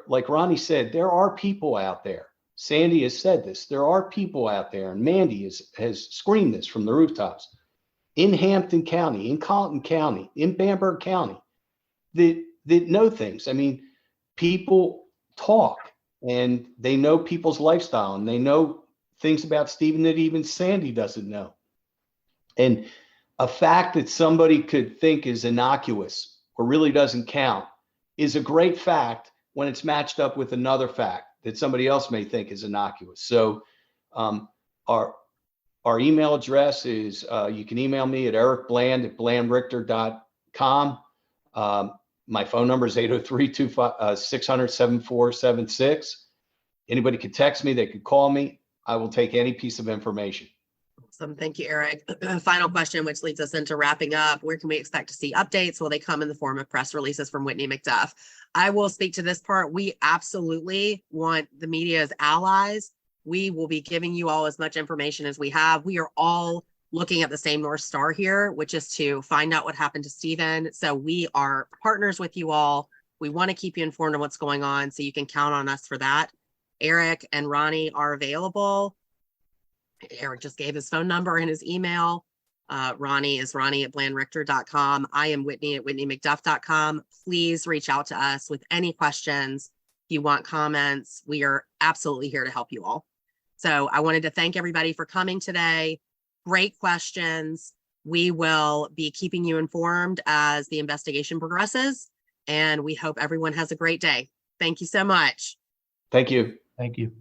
like Ronnie said, there are people out there. Sandy has said this. There are people out there, and Mandy has screamed this from the rooftops, in Hampton County, in Colleton County, in Bamberg County, that know things. I mean, people talk, and they know people's lifestyle, and they know things about Stephen that even Sandy doesn't know. And a fact that somebody could think is innocuous or really doesn't count is a great fact when it's matched up with another fact that somebody else may think is innocuous. So Our email address is, you can email me at ericbland@blandrichter.com. My phone number is 803-600-7476. Anybody could text me, they could call me. I will take any piece of information. Awesome. Thank you, Eric. Final question, which leads us into wrapping up. Where can we expect to see updates? Will they come in the form of press releases from Whitney McDuff? I will speak to this part. We absolutely want the media as allies. We will be giving you all as much information as we have. We are all looking at the same North Star here, which is to find out what happened to Stephen. So we are partners with you all. We want to keep you informed of what's going on, so you can count on us for that. Eric and Ronnie are available. Eric just gave his phone number and his email. Ronnie is ronnie@blandrichter.com. I am Whitney at whitneymcduff.com. Please reach out to us with any questions. If you want comments, we are absolutely here to help you all. So I wanted to thank everybody for coming today. Great questions. We will be keeping you informed as the investigation progresses, and we hope everyone has a great day. Thank you so much. Thank you. Thank you.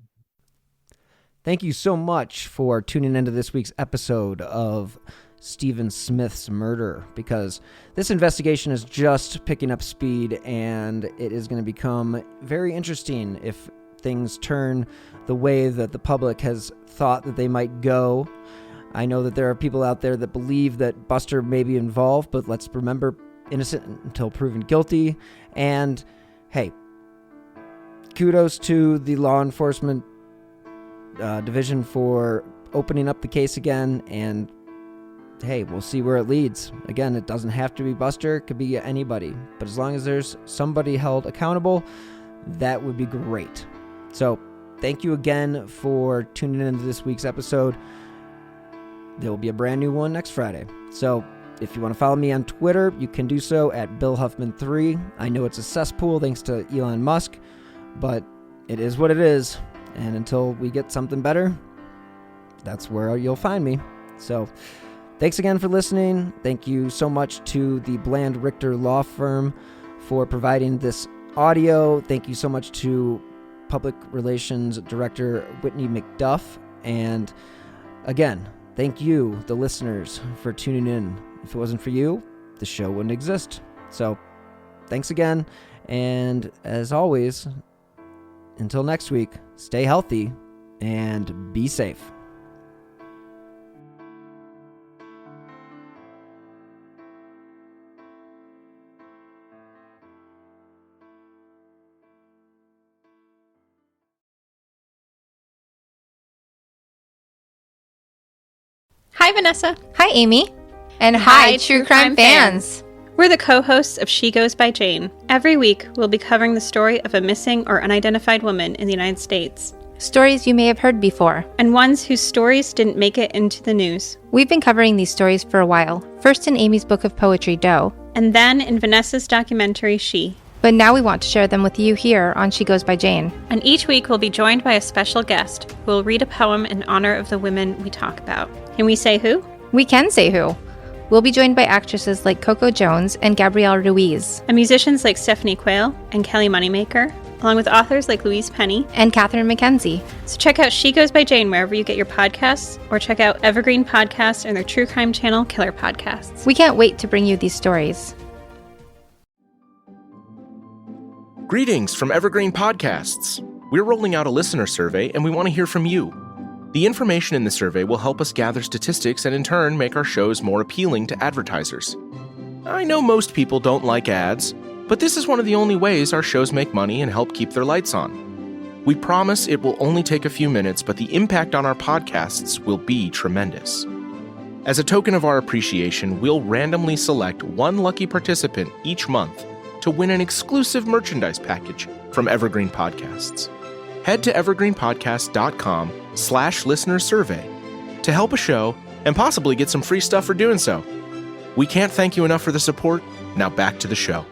Thank you so much for tuning into this week's episode of Stephen Smith's murder, because this investigation is just picking up speed, and it is going to become very interesting if things turn the way that the public has thought that they might go. I know that there are people out there that believe that Buster may be involved, but let's remember, innocent until proven guilty. And hey, kudos to the law enforcement division for opening up the case again, and hey, we'll see where it leads. Again, it doesn't have to be Buster, it could be anybody, but as long as there's somebody held accountable, that would be great. So thank you again for tuning into this week's episode. There will be a brand new one next Friday. So if you want to follow me on Twitter, you can do so at BillHuffman3. I know it's a cesspool thanks to Elon Musk, but it is what it is. And until we get something better, that's where you'll find me. So thanks again for listening. Thank you so much to the Bland Richter Law Firm for providing this audio. Thank you so much to Public Relations Director Whitney McDuff. And again, thank you, the listeners, for tuning in. If it wasn't for you, the show wouldn't exist. So thanks again. And as always, until next week, stay healthy and be safe. Hi, Vanessa. Hi, Amy. And hi, True Crime fans. We're the co-hosts of She Goes by Jane. Every week, we'll be covering the story of a missing or unidentified woman in the United States. Stories you may have heard before. And ones whose stories didn't make it into the news. We've been covering these stories for a while. First in Amy's book of poetry, Doe. And then in Vanessa's documentary, She. But now we want to share them with you here on She Goes by Jane. And each week we'll be joined by a special guest who will read a poem in honor of the women we talk about. Can we say who? We can say who. We'll be joined by actresses like Coco Jones and Gabrielle Ruiz. And musicians like Stephanie Quayle and Kelly Moneymaker, along with authors like Louise Penny and Catherine McKenzie. So check out She Goes by Jane wherever you get your podcasts, or check out Evergreen Podcasts and their true crime channel, Killer Podcasts. We can't wait to bring you these stories. Greetings from Evergreen Podcasts. We're rolling out a listener survey, and we want to hear from you. The information in the survey will help us gather statistics and in turn make our shows more appealing to advertisers. I know most people don't like ads, but this is one of the only ways our shows make money and help keep their lights on. We promise it will only take a few minutes, but the impact on our podcasts will be tremendous. As a token of our appreciation, we'll randomly select one lucky participant each month to win an exclusive merchandise package from Evergreen Podcasts. Head to evergreenpodcast.com/listenersurvey to help a show and possibly get some free stuff for doing so. We can't thank you enough for the support. Now back to the show.